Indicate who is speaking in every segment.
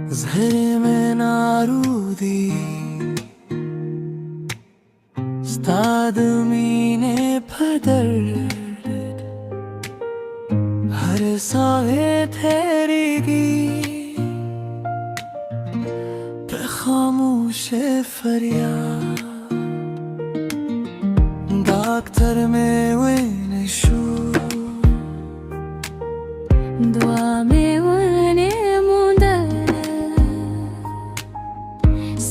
Speaker 1: Zheri me narudi Stadmine padar Har sahe therigi Pe khamush faryad Doctor mein wene shu
Speaker 2: Dua mein wene munda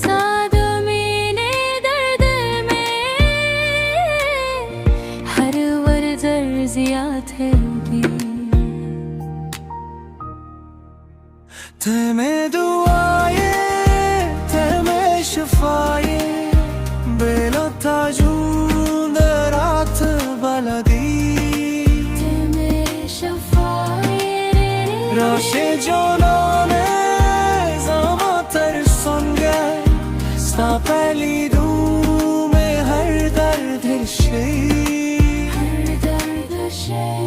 Speaker 2: Saad mine dard mein Har wardar ziyat hai
Speaker 1: Teme duaye, teme şifaye Bela tacun derat baladi
Speaker 2: Teme şafaye
Speaker 1: Raşe canane zama ter son gay Sta pehli du mein har dard şey
Speaker 2: Har dard şey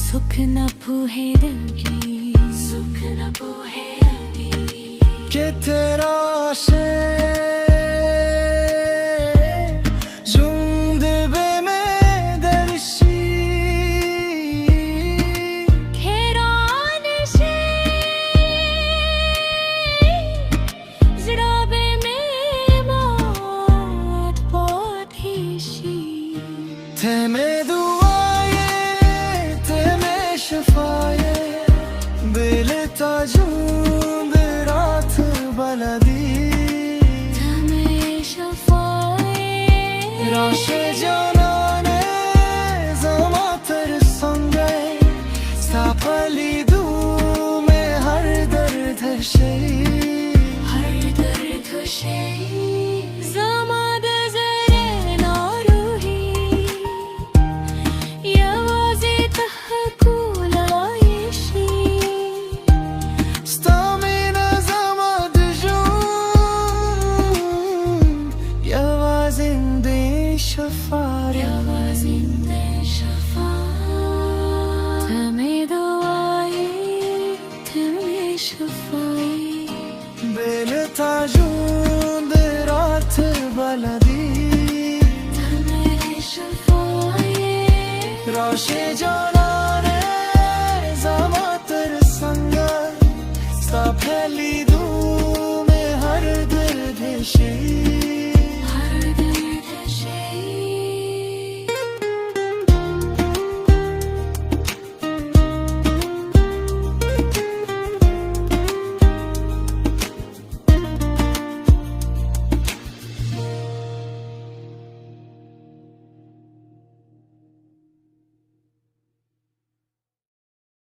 Speaker 2: Sukna puhe dil ki Sukna puhe dil ki
Speaker 1: Ke tera she Jund be mein darshi
Speaker 2: Kheran she Zira be mein maat pathi shi
Speaker 1: Teme duaye teme şifaye Bele tacun derat baladi
Speaker 2: Teme şafaye
Speaker 1: Raşe canane zama ter son gay Sta pehli du mein har dard hai şey
Speaker 2: Har dard şey Zamad zare naruhi Yavaze tahkul aishi
Speaker 1: Stamina zama djun Yavazinde şafar
Speaker 2: Yavazinde şafaat Teme duaye teme şafaat
Speaker 1: Bel tacun derat baladi
Speaker 2: Teme şafaat
Speaker 1: Raşe canane zama ter sangar Sta pehli du mein har dard hai şey